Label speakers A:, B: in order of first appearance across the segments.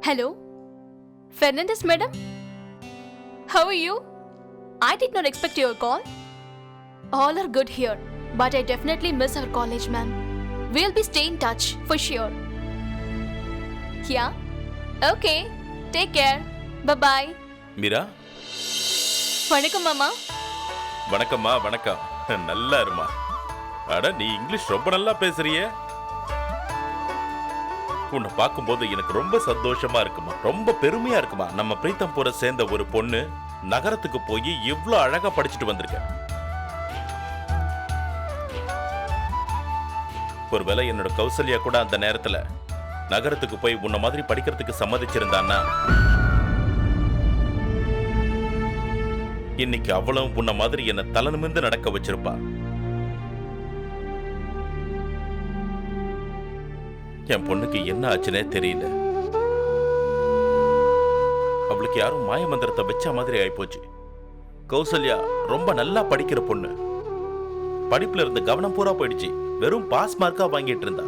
A: Hello, Fernandez madam. How are you? I did not expect your call. All are good here, but I definitely miss our college, ma'am. We'll be stay in touch for sure. Yeah? Okay. Take care. Bye-bye.
B: Meera,
A: வணக்கம் மாமா.
B: வணக்கம்மா. வணக்கம். நல்லா இருமா. அட, நீ English ரொம்ப நல்லா பேசுறியே. உன்னை பார்க்கும்போது எனக்கு ரொம்ப சந்தோஷமா இருக்குமா, ரொம்ப பெருமையா இருக்குமா. நம்ம பிரீத்தம்பூரை சேர்ந்த ஒரு பொண்ணு நகரத்துக்கு போய் இவ்ளோ அழகா படிச்சுட்டு வந்திருக்க. ஒருவேளை என்னோட கௌசல்யா கூட அந்த நேரத்துல நகரத்துக்கு போய் உன்ன மாதிரி படிக்கிறதுக்கு சம்மதிச்சிருந்தான்னா இன்னைக்கு அவளும் உன்ன மாதிரி என்ன தலை நிமிர்ந்து நடக்க வச்சிருப்பா. என் பொண்ணுக்கு என்ன ஆச்சுன்னே தெரியல. அவளுக்கு யாரும் மாய மந்திரத்தை வச்ச மாதிரி ஆயிப்போச்சு. கௌசல்யா ரொம்ப நல்லா படிக்கிற பொண்ணு. படிப்புல இருந்து கவனம் பூரா போயிடுச்சு. வெறும் பாஸ் மார்க்கா வாங்கிட்டு இருந்தா.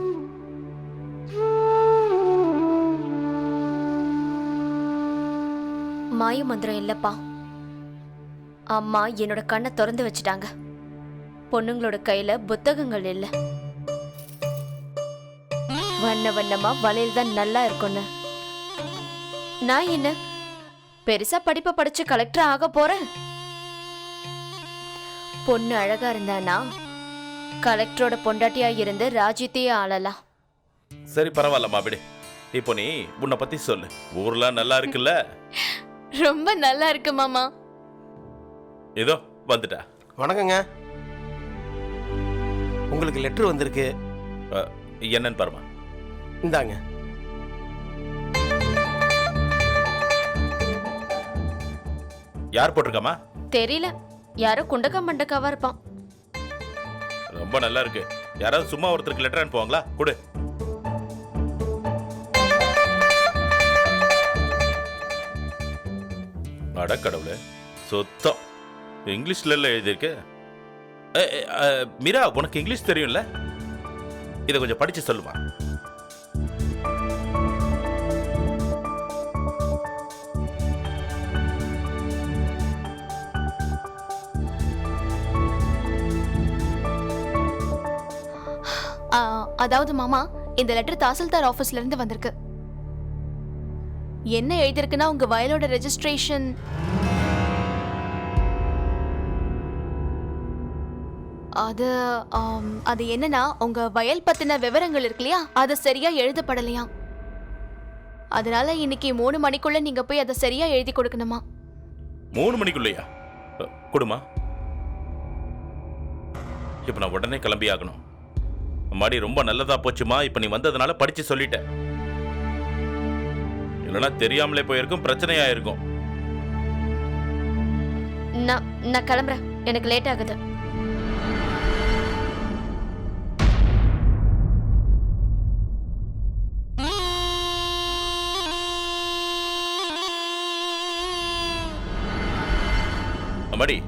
C: மாய மந்திரம் இல்லப்பா. அம்மா என்னோட கண்ணை திறந்து வச்சுட்டாங்க. பொண்ணுங்களோட கையில புத்தகங்கள் இல்ல. வண்ண வண்ணமா வளையல் தான் நல்லா இருக்கும்னு. நான் என்ன பெருசா படிப்பை படிச்சு கலெக்டர் ஆக போறேன். பொண்ணு அழகா இருந்தானா கலெக்டரோட பொண்டாட்டியா இருந்து ராஜ்யத்தையே ஆளலாம்.
B: சரி, பரவாயில்லம்மா, விடு. இப்போ நீ உன்னை பத்தி சொல்லு. ஊர்லாம் நல்லா இருக்குல்ல?
A: ரொம்ப நல்லா இருக்கு மாமா.
B: ஏதோ வந்துட்டா.
D: வணக்கங்க. உங்களுக்கு லெட்டர் வந்திருக்கு.
B: என்னன்னு பாருமா.
D: இந்தாங்க.
B: யார் போட்டிருக்காமா?
C: தெரியல, யாரோ குண்டக்கா மண்டக்காவா இருப்பான்.
B: ரொம்ப நல்லா இருக்கு. யாராவது சும்மா ஒருத்தருக்கு லெட்டர் அனுப்புவாங்களா? கொடு. அட கடவுளே, சொத்தம் இங்கிலீஷ்ல எல்லாம் எழுதியிருக்கு. மீரா, உனக்கு இங்கிலீஷ் தெரியும்ல? இதை கொஞ்சம் படிச்சு சொல்லுமா.
A: அதாவது மாமா, இந்த லெட்டர் தாசில்தார் ஆபீஸ்ல இருந்து வந்திருக்கு. என்ன எழுதிருக்குன்னா, உங்க வயலோட ரெஜிஸ்ட்ரேஷன் அது என்னன்னா, உங்க வயல் பத்தின விவரங்கள் இருக்கு இல்லையா, அது சரியா எழுதப்படலையா. அதனால இன்னைக்கு 3 மணிக்குள்ள நீங்க போய் அதை சரியா எழுதி கொடுக்கணுமா.
B: 3 மணிக்குள்ளையா? கொடுமா. இப்ப நான் உடனே கிளம்பி ஆகணும். அம்மாடி, ரொம்ப நல்லதா போச்சுமா. இப்ப நீ வந்ததுனால படிச்சு சொல்லிட்ட. இல்லைன்னா தெரியாமலே போயிருக்கும், பிரச்சனையாயிருக்கும்.
C: நான் கிளம்புறேன், எனக்கு லேட் ஆகுது.
B: அம்மாடி,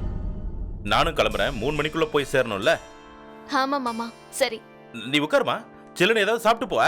B: நானும் கிளம்புறேன். 3 மணிக்குள்ள போய் சேரணும்ல?
A: ஆமா மாமா. சரி,
B: நீ உட்காருமா. சில்லுன்னு ஏதாவது சாப்பிட்டு போ.